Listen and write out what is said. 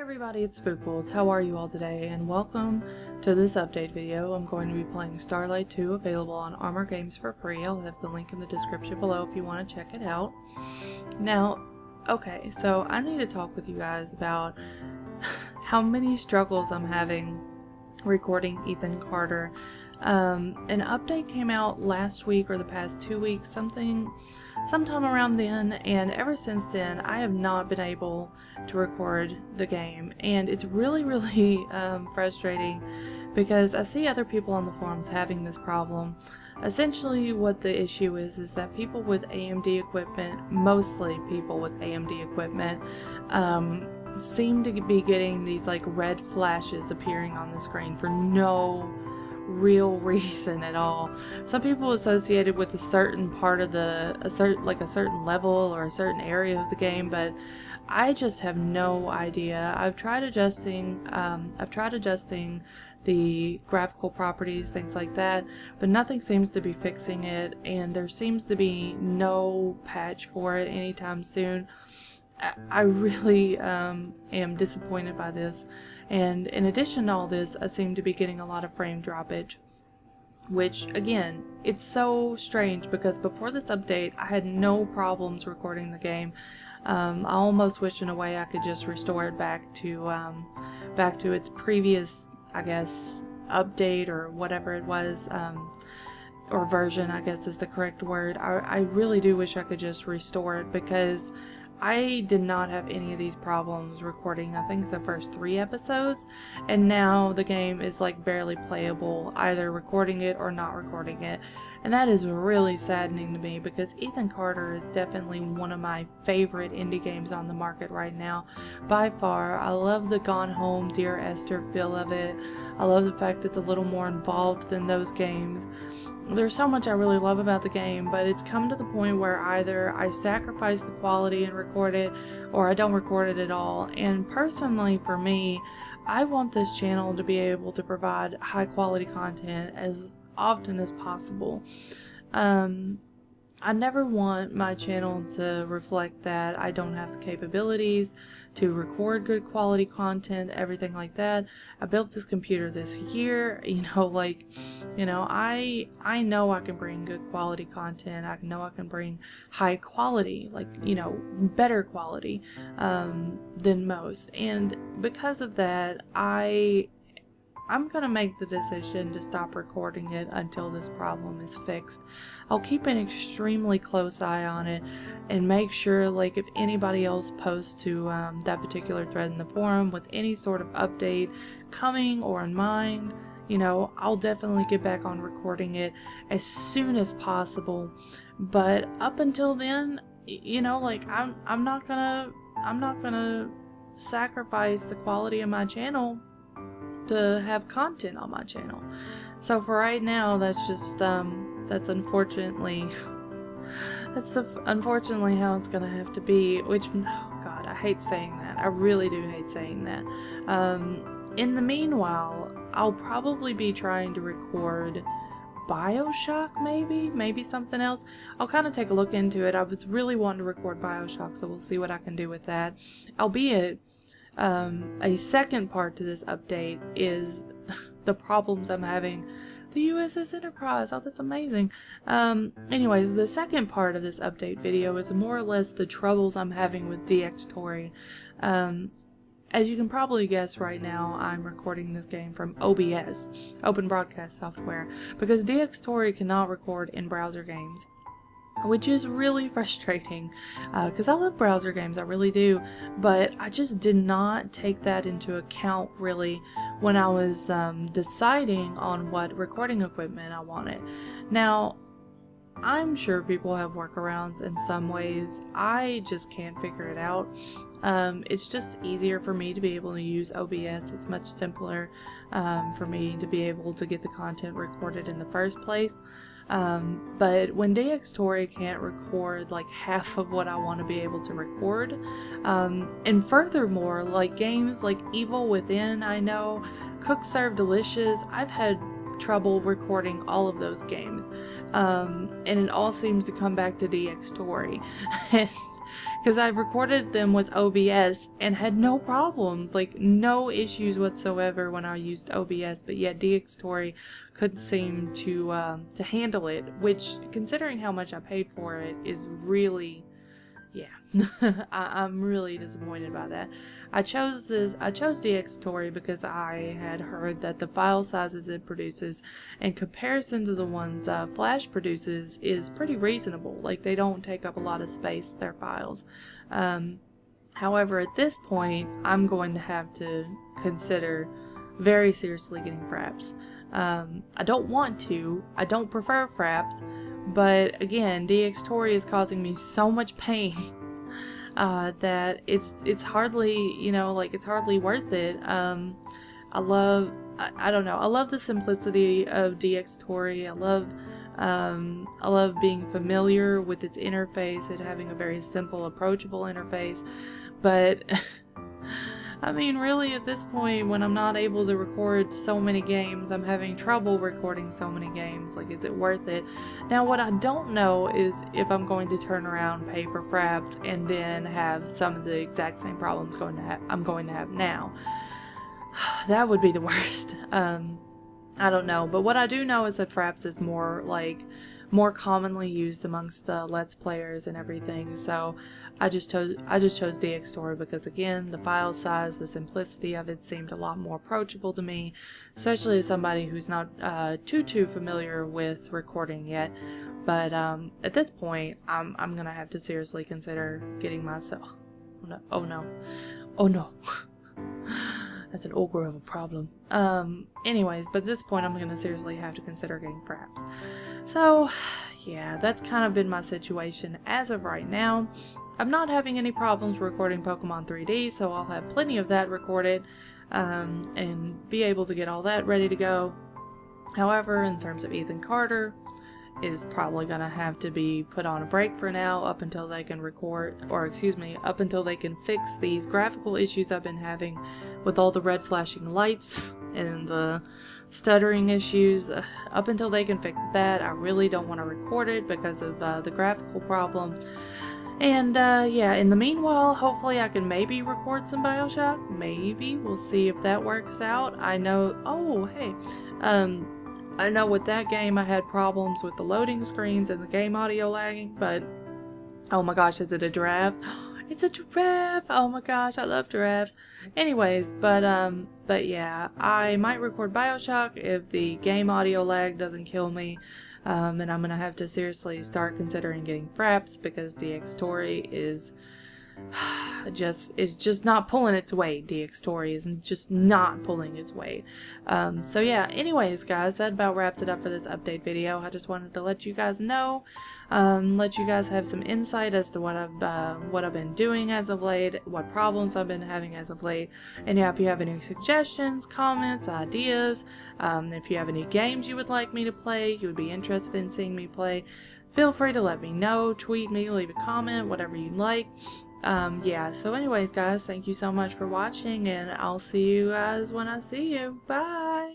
everybody, it's Spookles. How are you all today? And welcome to this update video. I'm going to be playing Starlight 2, available on Armor Games for free. I'll have the link in the description below if you want to check it out. Now, okay, so I need to talk with you guys about how many struggles I'm having recording Ethan Carter. An update came out last week or the past 2 weeks, sometime around then, and ever since then I have not been able to record the game, and it's really frustrating because I see other people on the forums having this problem. Essentially what the issue is that people with AMD equipment, mostly people with AMD equipment, seem to be getting these like red flashes appearing on the screen for no real reason at all. Some people associate it with a certain part of a certain level or a certain area of the game, but I just have no idea. I've tried adjusting the graphical properties, things like that, but nothing seems to be fixing it, and there seems to be no patch for it anytime soon. I really am disappointed by this. And in addition to all this, I seem to be getting a lot of frame droppage, which again, it's so strange because before this update I had no problems recording the game. I almost wish in a way I could just restore it back to its previous, I guess, update or whatever it was, or version, I guess is the correct word. I really do wish I could just restore it because I did not have any of these problems recording, I think, the first 3 episodes, and now the game is like barely playable, either recording it or not recording it, and that is really saddening to me because Ethan Carter is definitely one of my favorite indie games on the market right now, by far. I love the Gone Home, Dear Esther feel of it. I love the fact it's a little more involved than those games. There's so much I really love about the game, but it's come to the point where either I sacrifice the quality and record it, or I don't record it at all. And personally, for me, I want this channel to be able to provide high quality content as often as possible. I never want my channel to reflect that I don't have the capabilities to record good quality content, everything like that. I built this computer this year, I know I can bring good quality content. I know I can bring high quality, better quality than most. And because of that, I'm gonna make the decision to stop recording it until this problem is fixed. I'll keep an extremely close eye on it and make sure, if anybody else posts to that particular thread in the forum with any sort of update coming or in mind, I'll definitely get back on recording it as soon as possible. But up until then, I'm not gonna sacrifice the quality of my channel to have content on my channel. So for right now, that's just unfortunately how it's gonna have to be, which, oh god, I hate saying that. I really do hate saying that. In the meanwhile, I'll probably be trying to record BioShock, maybe something else. I'll kind of take a look into it. I was really wanting to record BioShock, so we'll see what I can do with that. Albeit, a second part to this update is the problems I'm having. The USS Enterprise, oh, that's amazing. Anyways, the second part of this update video is more or less the troubles I'm having with Dxtory. As you can probably guess right now, I'm recording this game from OBS, Open Broadcast Software, because Dxtory cannot record in browser games, which is really frustrating, because I love browser games, I really do, but I just did not take that into account really when I was deciding on what recording equipment I wanted. Now, I'm sure people have workarounds in some ways. I just can't figure it out. It's just easier for me to be able to use OBS. It's much simpler for me to be able to get the content recorded in the first place. But when Dxtory can't record half of what I want to be able to record, and furthermore, games like Evil Within, I know, Cook Serve Delicious, I've had trouble recording all of those games, and it all seems to come back to Dxtory. And because I recorded them with OBS and had no problems, like no issues whatsoever when I used OBS, but yet Dxtory couldn't seem to handle it, which, considering how much I paid for it, is really, yeah, I'm really disappointed by that. I chose Dxtory because I had heard that the file sizes it produces, in comparison to the ones Flash produces, is pretty reasonable. Like, they don't take up a lot of space, their files. However, at this point, I'm going to have to consider very seriously getting Fraps. I don't want to. I don't prefer Fraps, but again, Dxtory is causing me so much pain that it's hardly, you know, like, it's hardly worth it. I don't know. I love the simplicity of Dxtory. I love being familiar with its interface, it having a very simple, approachable interface, but I mean, really, at this point, when I'm not able to record so many games, I'm having trouble recording so many games. Like, is it worth it? Now, what I don't know is if I'm going to turn around, pay for Fraps, and then have some of the exact same problems I'm going to have now. That would be the worst. I don't know, but what I do know is that Fraps is more commonly used amongst Let's Players and everything, so I just chose Dxtory because, again, the file size, the simplicity of it seemed a lot more approachable to me, especially as somebody who's not too familiar with recording yet. But at this point, I'm gonna have to seriously consider getting myself. Oh no. That's an ogre of a problem. Anyways, but at this point, I'm gonna seriously have to consider getting Fraps. So, yeah, that's kind of been my situation as of right now. I'm not having any problems recording Pokemon 3D, so I'll have plenty of that recorded, and be able to get all that ready to go. However, in terms of Ethan Carter, is probably gonna have to be put on a break for now, up until they can up until they can fix these graphical issues I've been having with all the red flashing lights and the stuttering issues. Up until they can fix that, I really don't want to record it because of the graphical problem. And yeah, in the meanwhile, hopefully I can maybe record some BioShock. Maybe. We'll see if that works out. I know, I know with that game I had problems with the loading screens and the game audio lagging, but oh my gosh, is it a giraffe? It's a giraffe! Oh my gosh, I love giraffes. Anyways, but yeah, I might record BioShock if the game audio lag doesn't kill me. And I'm gonna have to seriously start considering getting Fraps because Dxtory is just not pulling its weight. Dxtory is just not pulling its weight. So yeah, anyways guys, that about wraps it up for this update video. I just wanted to let you guys know, let you guys have some insight as to what I've been doing as of late, what problems I've been having as of late, and yeah, if you have any suggestions, comments, ideas, if you have any games you would like me to play, you would be interested in seeing me play, feel free to let me know, tweet me, leave a comment, whatever you'd like. Yeah, so anyways guys, thank you so much for watching, and I'll see you guys when I see you. Bye!